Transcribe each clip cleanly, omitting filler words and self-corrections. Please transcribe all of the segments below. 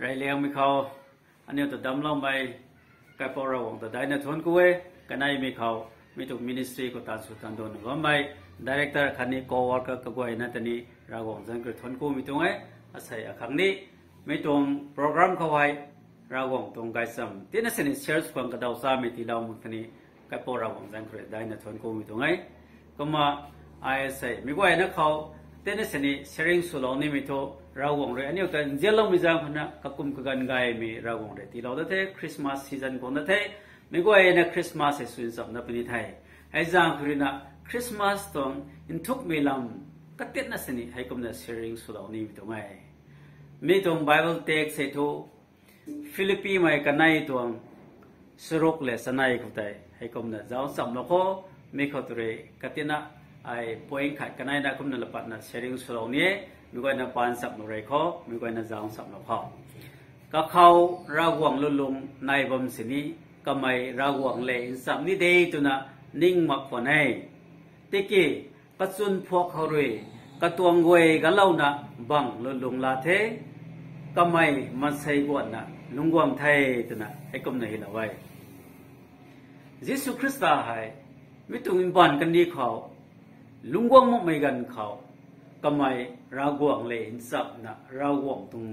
ไรเลี้ยงไม่เขาอันนี้ตัวดำลงไปกับพวกเราตัวได้ในทุนกูเอกันในไม่เขาไม่ถูกมินิสทรีก็ตัดสุดตันโดนว่าไม่ดีเรคเตอร์คันนี้โกวอร์กก็กูเอนั่นตอนนี้เราวงจังคือทุนกูไม่ตรงเออาศัยครั้งนี้ไม่ตรงโปรแกรมเขาไว้เราวงตรงไกด์ซัมที่นั่นสิเชอร์สฟังกระดาวซาไม่ที่เราหมดตอนนี้กับพวกเราวงจังคือได้ในทุนกูไม่ตรงเอก็มาไอ้ใส่ไม่กูเอนั่นเขาที่นั่นสิเชอริงสุลนี่ไม่ถูกเราวงเลยอันนี้ก็เจริญมิจฉาพนักกับกุมกันไงมีเราวงเลยที่เราได้เทคริสต์มาสซีซันก่อนได้เทไม่ก็ไอ้เนี่ยคริสต์มาสสุนทรนับเป็นไทยไอ้จังคือนะคริสต์มาสตอนอินทุกเวลาก็เต็มนั่นสิให้กุมเนี่ยเชอริงสุลนี่มีตรงไหนมีตรงไบเบิลเทคเสถูฟิลิปปีไม่กันในตรงสรุปเลยสนายกุฏให้กุมเนี่ยเจ้าสำนักเขาไม่เข้าตัวเลยก็เต็มนะไอ้พอยขัดกันในนักกุมเนี่ยละปัดนะเชอริงสุลนี่มีคนนับปานสับหนุเรข้อมีคนนับจางสับหนุข้อก็เขาเราหวังลุงในบำสินี้ก็ไม่เราหวังเลยสับนี้เดียตัวน่ะนิ่งมักคนให้ที่กี้ปัจจุบันพวกเขาเลยก็ตัวงวยก็เล่าน่ะบังลุงลาเทก็ไม่มาใส่กวนน่ะลุงหวังไทยตัวน่ะให้กำเนิดเอาไว้ยิสุคริสต์ให้ไม่ต้องอินบันกันดีเขาลุงหวังมุกไม่กันเขาก็ไม่เราหวังเลยสับนะเราหวังตรง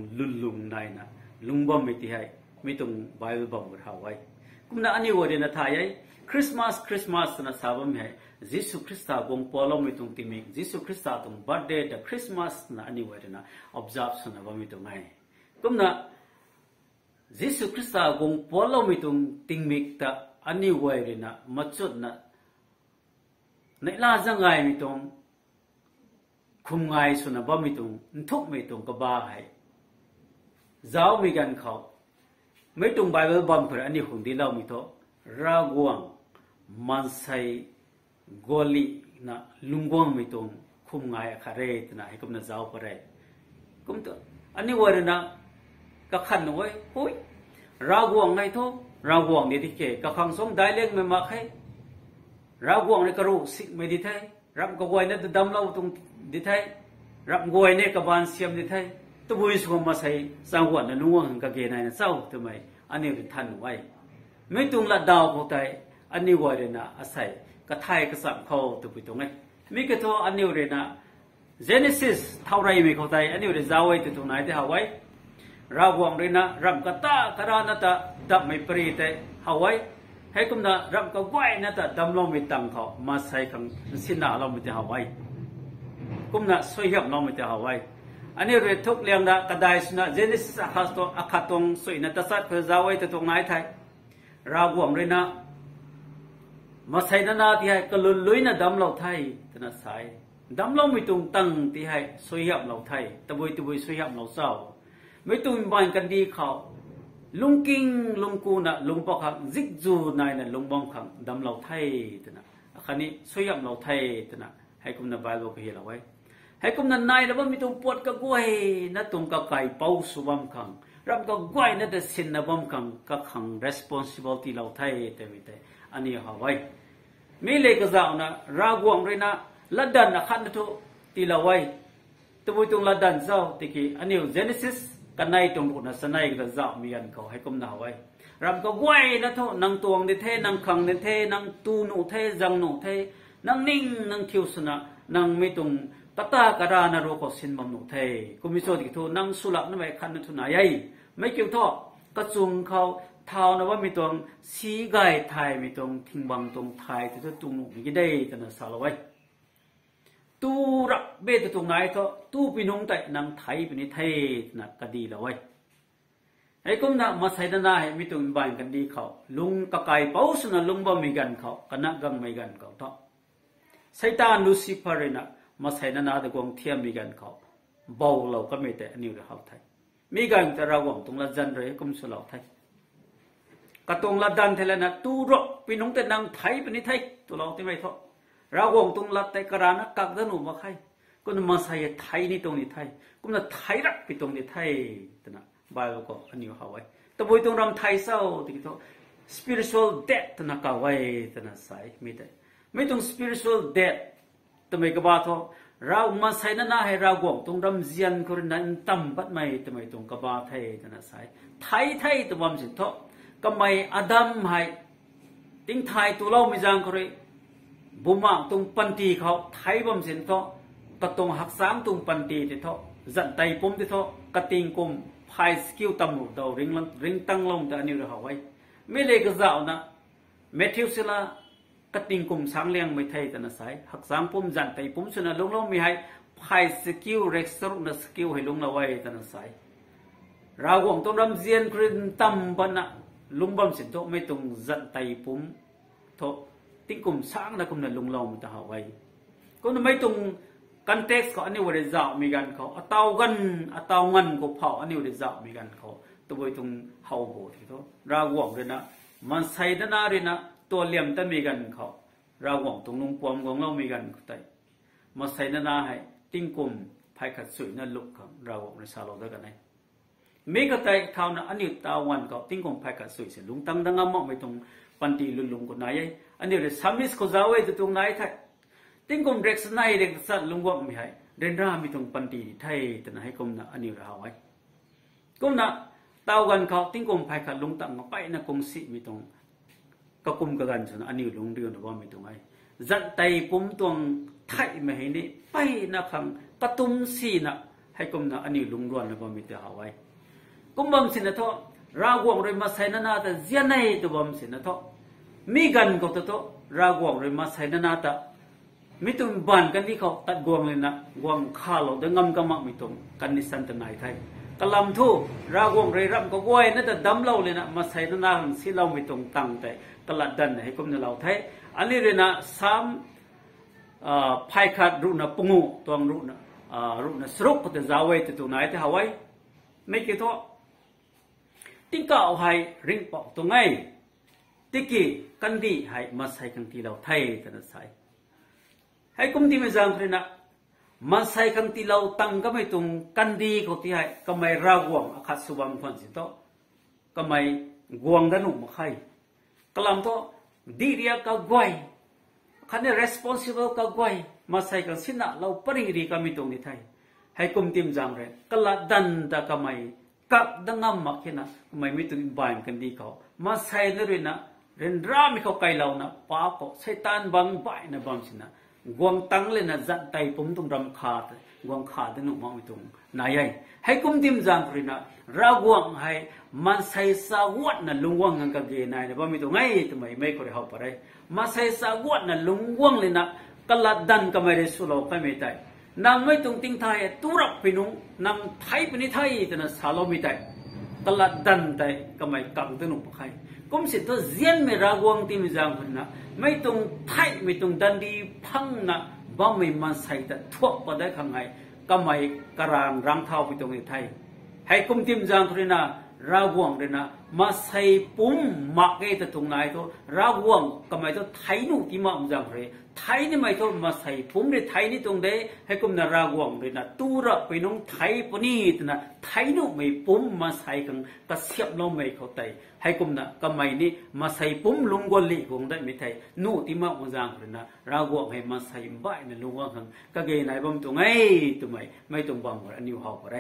ลุงในนะลุงบ่ไม่ที่ให้ไม่ตรงไบเบิลบ่มเขาไว้กุมนะอันนี้วันเดียนท้ายคริสต์มาสนะสาวมันให้ยิสุคริสต์กงพอลไม่ตรงที่มียิสุคริสต์ตรงบัดเดย์แต่คริสต์มาสนะอันนี้วันเดียน observe สนะว่าไม่ตรงไงกุมนะยิสุคริสต์กงพอลไม่ตรงที่มีแต่อันนี้วันเดียนมัดจุดนะในลาจังไงไม่ตรงคุมไงสุนับไม่ตรงทุกไม่ตรงกับบ้าให้เจ้ามีกันเขาไม่ตรงไบเบิลบัมเพื่ออันนี้หุ่นที่เราไม่ท้อรากวงมันใส่กอลีนะลุงกวงไม่ตรงคุมไงขารย์นะให้กุมนะเจ้าไปเลยกุมตัวอันนี้วันนั้นก็ขันเอาไว้โอ้ยรากวงไงท้อรากวงนี่ที่เกี่ยกับขังสมได้เลี้ยงไม่มาให้รากวงนี่ก็รู้สิไม่ดีไทยรับก็วันนั้นดำเล่าตรงดิไทยรับกวยเนี่ยกับบานเสียมดิไทยตัวบุญสมมาใส่สังหวนนุ่งกับเกณฑ์ในเศร้าทำไมอันนี้เป็นทันไว้ไม่ตรงละดาวพวกไทยอันนี้ว่าเรนะอาศัยกระไทยกระสับเขาตัวไปตรงไหนมีกระทออันนี้เรนะ Genesis เท่าไรไม่เข้าใจอันนี้เรจะเอาไว้ตรงไหนที่เอาไว้เราหวังเรนะรับกระตากระนาตะดับไม่ปรีแต่เอาไว้ให้กุมนะรับกระไหวนะแต่ดำลงไม่ตั้งเขามาใส่ขังสินาเราไม่จะเอาไว้กุมนะสวยงามเราไม่จะเอาไว้อันนี้เรื่องทุกเรื่องนะกระไดสนะเจนิสอาคาตงสวยนะตัดสัตว์เพื่อจะเอาไว้ตรงไหนไทยเราหวังเลยนะมาใส่นานาที่ให้ก็ลุยนะดำเราไทยแต่น่ะใส่ดำเราไม่ตรงตั้งที่ให้สวยงามเราไทยตะบุยสวยงามเราเศร้าไม่ตรงบ้านกันดีเขาลุงกิงลุงกูนะลุงปอกขังซิกจูนายนะลุงบองขังดำเราไทยแต่น่ะคันนี้สวยงามเราไทยแต่น่ะให้กุมนะไบเบิลก็เห็นเอาไว้ให้กุมนันนายแล้วว่ามีตรงปวดกับกวยนั่นตรงกับไก่เป้าสุบัมขังรับกับกวยนั่นแต่สินนับบัมขังกับขัง responsibility เราไทยแต่ไม่แต่อันนี้เอาไว้มีเล็กจ้านะรากวงเลยนะลัดดันนะขันทุตีเราไว้ตัวตรงลัดดันเจ้าติกีอันนี้ Genesis กันในตรงนู้นนะสนัยกับเจ้ามีอันเขาให้กุมนาไว้รับกับกวยนั่นทุนังตวงเดเทนังขังเดเทนังตูนูเทจังนูเทนังนิ่งนังคิวสนะนังไม่ตรงกตากระดานรกสินบัมนุเทกุมิโซติทูนังสุลักนั่นไม่ขันนั่นทุนายไม่เกี่ยวทอกระจุงเขาเท้านะว่ามีตรงสีไก่ไทยมีตรงทิ้งบังตรงไทยที่ตัวตุงนุมีได้กันนะสารไว้ตู้รักเบตตรงไหนก็ตู้ปีนุ่งแต่นางไทยเป็นไทยนะก็ดีละไว้ไอ้กุมนะมาใส่ด้านหน้าให้มีตรงบ้านกันดีเขาลุงกะไก่เป้าสนะลุงบ่มีกันเขากันนักกังไม่กันเขาท้อไซตานลูซิเฟอร์นะมาใส่นานาตะกงเทียมมีกันเขาเบาเราก็ไม่แต่อันนี้เราไทยมีกันแต่เราหวังตรงละจันเลยกุมสุเราไทยกระตรงละดันเทเลนะตู้รบปีนุ่งแต่นางไทยเป็นไทยตัวเราที่ไม่ท้อเราหวังตรงละแต่กระนากักดนุมาใครก็นมาใส่ไทยนี่ตรงนี้ไทยกุมน่ะไทยรักไปตรงนี้ไทยแต่นะบายเราก็อันนี้เขาไว้แต่บุยตรงรำไทยเศร้าที่ท้อ spiritual death แต่นะก็ไว้แต่นะใส่ไม่ได้ไม่ตรง spiritual deathทำไมก็บ้าท้อ เรามาใส่นั่นนะให้เรากวงตรงรำเจียนคนนั้นตั้มบัดไม่ทำไมตรงกบาไทยตนะสายไทยตัวมันสิทธิ์ก็ไม่อดัมให้ติ้งไทยตัวเราไม่จางเขาเลยบุมาตรงปันตีเขาไทยบำเพ็ญเถาะกระตรงหักสามตรงปันตีเถาะจันไตปุ่มเถาะกระติงกุมพายสกิลตำรวจเราริงตั้งลงแต่อันนี้เราเอาไว้ไม่เลยก็จะเอานะเมทิวเซลากระติงกุมสังเลียงไม่ไทยแต่น่ะสายหักสามปุ่มจันไตปุ่มส่วนนั้นลงไม่ให้พายสกิลเร็กซ์รุนสกิลให้ลงเอาไว้แต่น่ะสายเราหวังต้องรำเจียนครินตั้มบันนะลุงบำเพ็ญเถาะไม่ตรงจันไตปุ่มเถาะติ้งกุมสร้างนะกุมนั้นลงเราไม่ต้องเอาไว้ก็ไม่ตรงกันเท็กซ์เขาอันนี้วันเดียวมีกันเขาอัตาวกันก็เผาอันนี้วันเดียวมีกันเขาตัวไปตรงเฮาโบที่เขาราวงเลยนะมันใส่ด้านหน้าเลยนะตัวเหลี่ยมตั้งมีกันเขาราวงตรงนุ่งปวมของเรามีกันแต่มาใส่ด้านหน้าให้ติ้งกุมภายขัดสุยนั่นลุกเขาราวงในซาโลด้วยกันไหนมีก็แต่เขานะอันนี้ตาวันเขาติ้งกุมภายขัดสุยเสียลุงตั้งดังงามไม่ตรงปันตีลุงคนไหนอันนี้เลยสามิสเขาจะเอาไว้ตรงไหนไทยติ้งกุมเร็กส์ไนเร็กส์สัตลุงว่าไม่ให้เดินรามีตรงปันตีไทยแต่ไหนให้กุมนะอันนี้เราเอาไว้กุมนะตาวันเขาติ้งกุมภายขัดลุงตั้งมาไปนะกุมสิมีตรงก็กุมกันส่วนอันนี้ลุงเดียวนะว่ามีตรงไหนจัดไตปุ่มตรงไทยไม่ให้นี่ไปนะครั้งกระตุ้มสีนะให้กุมนะอันนี้ลุงล้วนนะว่ามีแต่เอาไว้กุมบำสินะท้อราวงเลยมาใส่นานาแต่เจียนในตัวบำสินะท้อมีกันก็ตัวราวงเลยมาใส่นานาแต่มิตุนบ้านกันที่เขาตัดกวงเลยนะกวงข้าเราเดินงำกำมักมิตุนกันนิสันตนายไทยกะลำทูรากวงเรรับก็กวยนั่นแต่ดำเล่าเลยนะมาใส่นานาหังสิเรามิตุนตั้งแต่ตลาดดันให้กุมเนี่ยเราไทยอันนี้เลยนะสามภายขาดรูนะปุ่งูตัวรูนะสรุปแต่จะเอาไว้ตัวไหนที่เอาไว้ไม่กี่ตัวติ้งก็เอาให้ริงปอกตัวไงติกี้กันดีให้มาใส่กันที่เราไทยแต่ละใส่ให้กุมที่ไม่จำเป็นนะมาใส่กันที่เราตั้งก็ไม่ตรงกันดีก็ที่ให้ก็ไม่ราวงขัดสุบังคนสิโตก็ไม่กวงดันุมาใครกลำโตดีเรียก็กวยคันนี้ responsible ก็กวยมาใส่กันสินะเราปริริก็ไม่ตรงที่ไทยให้กุมที่ไม่จำเป็นก็ละดันแต่ก็ไม่กับดังงำมักเห็นนะไม่มีตัวบานกันดีเขามาใส่เลยนะเรนรามีเขาไกลเรานะป้าก็ใช้ตานบังใบนะบางสินะกวงตั้งเลยนะจัดไตปุ่มตรงรำขาดกวงขาดนุ่มมองไปตรงนายให้กุมทิมจังครินะรากวงให้มันใส่สาวดนะลุงวงกันกับเกนายนะบ่มีตรงไงทำไมไม่คนเขาไปได้มาใส่สาวดนะลุงวงเลยนะกลัดดันก็ไม่ได้สุโลก็ไม่ได้นางไม่ตรงติ้งไทยตุรับไปนุ่งนางไทยเป็นไทยแต่นะสาโลไม่ได้ตลาดดันไทยก็ไม่กังตัวนุ่งใครกุมสิตัวเจียนไม่รากวงที่มีจังคนนะไม่ตรงไทยไม่ตรงดันดีพังนะบ่ไม่มาใส่แต่ทั่วไปได้ข้างในก็ไม่กระรางรังเท้าไปตรงไทยให้กุมทิมจังคนนะรากวงเลยนะมาใส่ปุ่มมักไอ้แต่ตรงไหนตัวรากวงก็ไม่ตัวไทยนู่ที่มาจังเลยไทยนี่ไม่ตัวมาใส่ปุ่มเลยไทยนี่ตรงเด้ให้กุมนะรากวงเลยนะตู้ระไปน้องไทยปนี่ตัวนะไทยนู่ไม่ปุ่มมาใส่กันก็เสียบเราไม่เข้าใจให้กุมนะก็ไม่นี่มาใส่ปุ่มลุงกอลีคงได้ไม่ไทยนู่ที่มาจังเลยนะรากวงให้มาใส่ใบนะลุงว่ากันก็เกยไหนบ้างตรงไงตัวไม่ตรงบ้างอันนี้เขาอะไร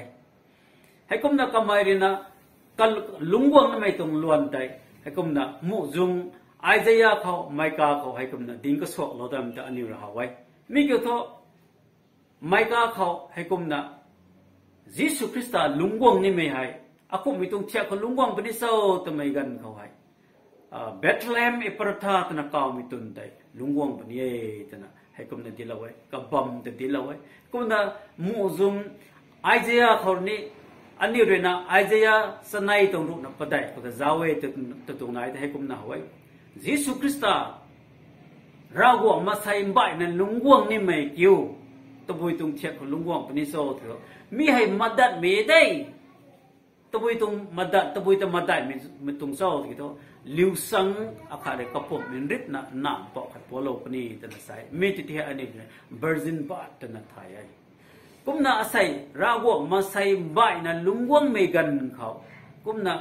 ให้กุมนะก็ไม่เลยนะก็ลุงวงไม่ตรงล้วนใจให้กุมนะมุจุงไอเดียเขาไม่กล้าเขาให้กุมนะดิ้งก็สวกเราทำแต่อันนี้เราไว้มีเกี่ยวกับไม่กล้าเขาให้กุมนะยิสุคริสต์ลุงวงนี่ไม่ให้อากุไม่ตรงเชื่อเขาลุงวงเป็นเสาแต่ไม่กันเขาให้เบธเลมอิปรธาตนะก้าวไม่ตุนใจลุงวงเป็นเย่แต่นะให้กุมนะดีละไว้กับบัมแต่ดีละไว้กุมนะมุจุงไอเดียเขานี่อันนี้เรื่องนะไอเดียสนัยตรงรูนับประเดี๋ยวก็จะเอาไว้ตรงไหนแต่ให้กุมนะไว้ยิสุคริสต์ราวงมาใส่ใบนั้นลุงวงนี่ไม่เกี่ยวตัวตรงเช็คของลุงวงเป็นนิสัยเถอะมีให้มาดัดไม่ได้ตัวตรงมาดัดตัวตรงมาดัดไม่ตรงโซ่ที่ตัวลิวซังอาคาเรกปมมันริดนะน้ำปอกขัดพอโลกนี่แต่ละสายไม่ติดที่อันนี้เลยเบอร์ซินบาร์แต่ละไทยกุมน่าใส่ราวงมาใส่ใบนั้นลุงวงไม่กันเขากุมน่า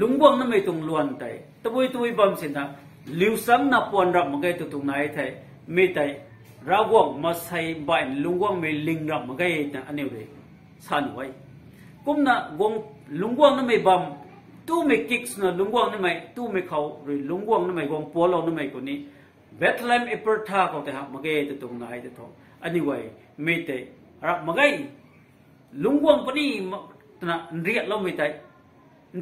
ลุงวงนั้นไม่ตรงล้วนใจตัวบำเพ็ญนะลิวซังนับวันรับมันก็ตรงไหนไทยไม่ไทย rawang masai bai lungwang me lingram magai na anewre san wai kumna gong lungwang na me bam tu me kicks na lungwang na mai tu me khau ri lungwang na mai gong polo na mai ko ni Bethlehem ipertha ko te ha magai te tung nai te tho anyway me te ra magai lungwang pani na riat lo me tai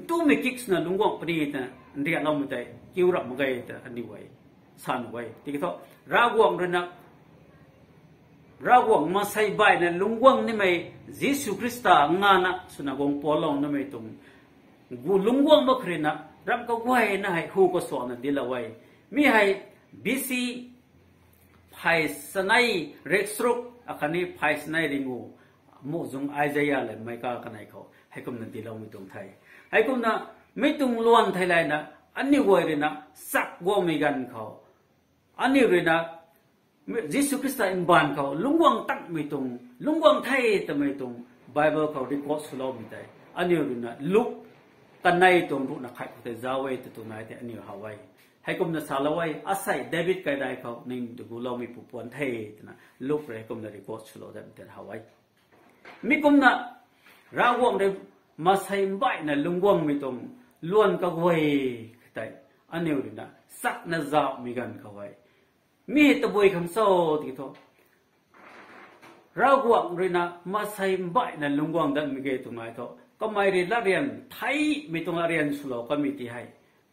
tu me kicks na lungwang pani ta riat lo me tai kiu ra magai te anyway san wai ti tho rawang rena rawang masai bai na lungwang ni mai Jesu Krista ngana suna gong polong na mai tung gu lungwang no khrina ram ka wai na hai hu ko so na dilawai mi hai BC phai sanai rexruk akani phai sanai ringu mo jung Isaiah le mai ka kanai kho hai kum na dilaw mi tung thai hai kum na mi tung luan thai lai na ani wai rina sak go mi gan kho ani rina Jesu Krista in ban kau lungwang tak mitung lungwang thai ta mitung Bible kau record sulo mitai ani runa luk kanai tong ru na khai te zawe te tu nai te ani hawai hai kum na salawai asai David kai dai kau ning du gulo mi pu pon thai na luk re kum na record sulo da te hawai mi kum na rawang de masai bai na lungwang mitung luan ka wei tai ani runa sak na za mi gan kawai mi ta boy kham so ti tho rawang rina masai bai na lungwang dan mi ge tu mai tho kamai ri la rian thai mi tung arian sulo committee hai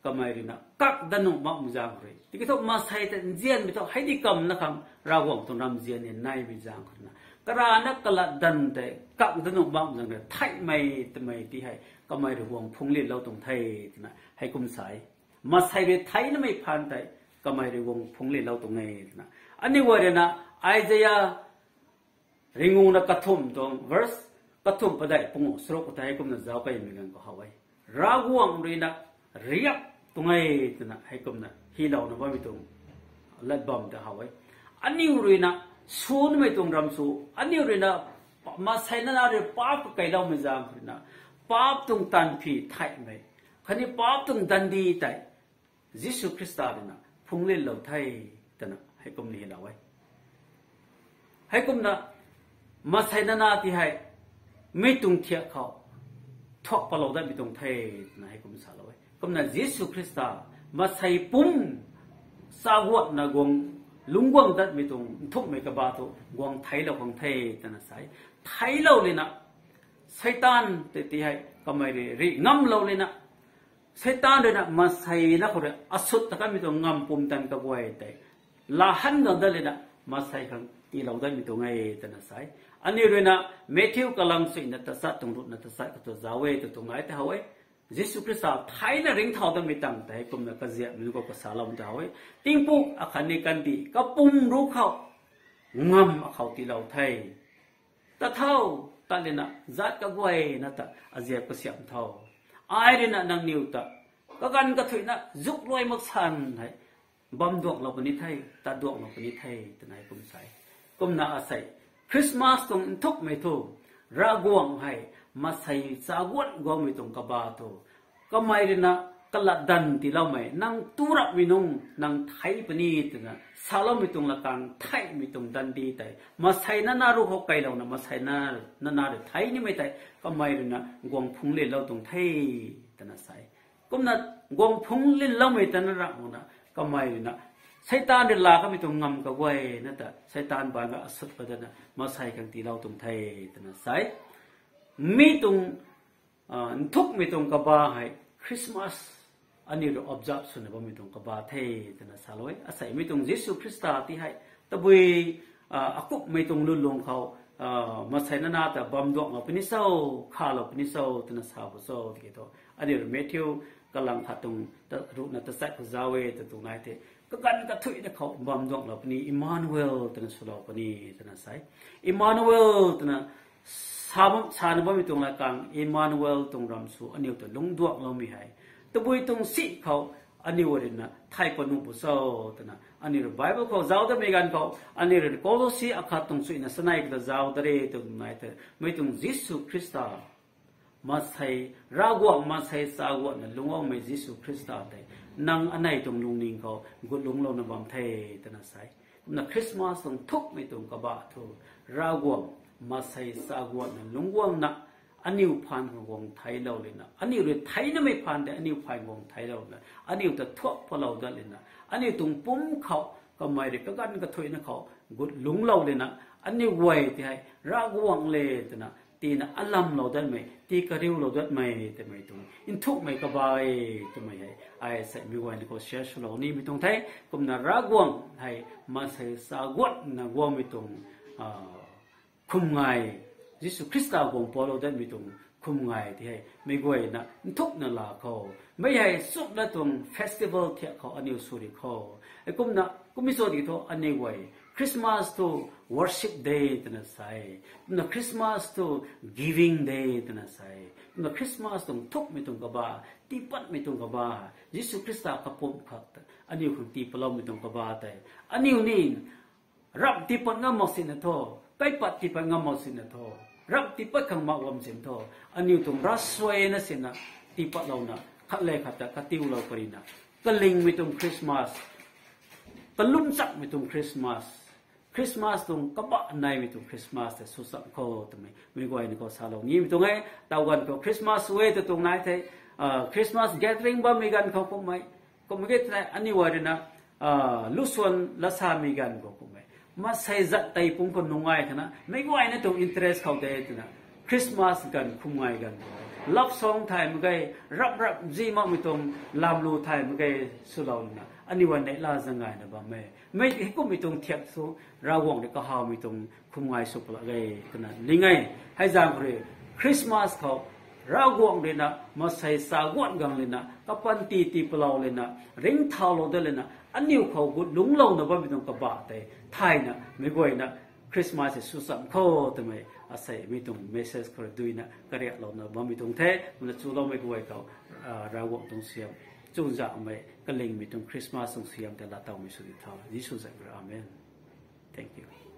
kamai rina kak danu ma mujang ri ti tho masai ta jian mi tho hai di kam na kham rawang tu nam jian ni nai mi jang khna kara na kala dan te kak danu ma mujang ne thai mai ti hai kamai ri wong phung li lo tung thai na hai kum sai masai ri thai na mai phan tai kamai ri wong phung le lau tung ngai na ani wore na Isaiah ringu na kathum tong verse kathum padai pungo srok tai kum na jaw kai mi gan ko hawai rawang ri na riap tungai na hai kum na hi lau na ba mi tung lat bam da hawai ani ri na sun mai tung ram su ani ri na ma sai na ri pap kai lau mi jang ri na pap tung tan phi thai mai khani pap tung dan di tai Jesu Krista na phung lên lầu thay tana hay kum ni lawai hay kum na masai na ti hai mi tung thia khao thok pa lo da mi tung thay na hay kum sa lawai kum na Jesu Krista masai pum sa wat na gong lungwang dat mi tung thuk me ka ba to gong thai lo gong thay tana sai thai lo le na Satan te ti hai kamai ri ngam lo le na Satan na masai na kore asut ta kami to ngam pum tan ka buai tai la han ga dal na masai khang ti lo da mi to ngai ta na sai ani re na Matthew kalam sei na ta sa tung ru na ta sa ka to zawe to tung ngai ta hawai Jesus Christ thai na ring thau da mi tang tai kum na ka zia mi ko ka salam ta hawai ting pu akhani kan di ka pum ru khau ngam khau ti lo thai ta thau ta le na zat ka buai na ta azia ko siam thau ai rin na nang niu ta ka gan ka thui na zuk loi mak san hai bam dok lo pani thai ta dok lo pani thai ta nai kum sai kum na asai Christmas tong thuk me thu ra guang hai ma sai sa wat go me tong ka ba thu ka mai rin na kala dan ti lo mai nang turak minung nang thai pani ta na salo me tong la kang thai me tong dan di tai ma sai na ru ho kai lo na ma sai na re thai ni mai tai ka mai rin na gong phung le lo tong thai ta na sai kum na gong phung le lo mai ta na ra mo na ka mai rin na Satan de la ka mi tong ngam ka wai na ta Satan ba ga asut pa da na ma sai kang ti lo tong thai ta na sai mi tung thuk mi tung ka ba hai Christmas ani ro observe sun ba mi tung ka ba thai ta na saloi asai mi tung Jesus Christa ti hai ta bui akup mi tung lu long khau ma sai na na ta bam dok ma pini sau kha lo pini sau ta na sa bo so ti to ani ro Matthew kalang khatung ta ru na ta sai ko zawe ta tung nai te ka gan ka thui da khau bam dok lo pini Emmanuel ta na sulo pani ta na sai Emmanuel ta na sabam san ba mi tung la kang Emmanuel tung ram su ani to lung duak lo mi hai ta bui tung si khau ani worin na thai ko nu bu so ta na ani ro Bible ko zaw da me gan ko ani ro Kolosi akhat tung su ina sanai da zaw da re tung nai te me tung Jesus Christa masai ragwa masai sagwa na lungwa me Jesus Christa te nang anai tung lung ning ko gut lung lo na bam thai ta na sai na Christmas tong thuk mi tung ka ba thu rawam ma sai sa gwa na lungwam na aniu phan wong thai lo le na aniu re thai na mai phan de aniu phai wong thai lo na aniu ta thok pho lo da le na aniu tung pum khau ka mai re ka gan ka thoi na khau gut lung lo le na aniu wai ti hai rawang le ta naตีน่ะอัลลัมเราได้ไหมตีกระดิ่งเราได้ไหมแต่ไม่ตรงอินทุกไม่กบายจะไม่ให้ไอ้ใส่มีวันนี้ก็เชื่อชโลนี่ไม่ตรงไทยกุมน่ะรักวงให้มาใส่สาวกน่ะวงไม่ตรงคุมไงยิสุคริสต์วงพอเราได้ไม่ตรงคุมไงที่ให้ไม่กวยน่ะอินทุกน่ะลาเขาไม่ให้สุดละตรงเฟสติวัลที่เขาอันนี้สุริเขาไอ้กุมน่ะกุมมิโซดีโตอันนี้ไว้ Christmas to worship day ตนะใส่นะ Christmas to giving day ตนะใส่นะ Christmas ตรงทุกไม่ตรงกับบ้าตีปัดไม่ตรงกับบ้ายิสุคริสต์กับผมขัดอันนี้คือตีปลอมไม่ตรงกับบ้าแต่อันนี้นี่รับตีปัดงามมสินะทอไปปัดตีปัดงามมสินะทอรับตีปัดขังมาวมสินทออันนี้ตรงรัสเวนะสินะตีปัดเรานะขัดเลยขัดแต่ขัดติวเราปรินะกลิงไม่ตรงคริสต์มาสกลุ่มจักไม่ตรงคริสต์มาสคริสต์มาสตรงกบะในมีตรงคริสต์มาสแต่สุดสักเขาทำไมไม่กว่านี่ก็สาลงนี้มีตรงไหนตะวันก็คริสต์มาสเวทตรงไหนเท่คริสต์มาสแกดริงบ้ามีกันเขาก็ไม่เกิดอะไรอันนี้ว่าเดี๋ยวนะลุส่วนละสามีกันก็ไม่มาใส่จัดไต่ปุ่งคนนุ่งไงขนาดไม่กว่านี่ตรงอินเทอร์เนเขาเด็ดนะคริสต์มาสกันคุ้มไงกันรับซองไทยมันก็รับจีมามีตรงลามลูไทยมันก็สุดแล้วนะอันนี้วันไหนลาจังไงนะบ้าไม่ให้ก็มีตรงเทียบสูราวงเด็กก็หามีตรงคุมไงสุกละไงขนาดนี้ไงให้จำเลยคริสต์มาสเขาราวงเลยนะมาใส่สาวกกันเลยนะกับปันตีเปล่าเลยนะริงเท้าเราได้เลยนะอันนี้เขาบุลุงเรานะบ้ามีตรงกระบะแต่ไทยนะไม่กวยนะคริสต์มาสสุดสัมเขาทำไมอาศัยมีตรงเมสเซจเขาดูนะก็เรียกเรานะบ้ามีตรงเทมันจู่เราไม่กวยเขาราวงตรงเสียงจูนจะไม่ก็เล็งมีตรงคริสต์มาสตรงเสียงแต่ละเตาไม่สุดท้ายยิสุจักรอาเมน Thank you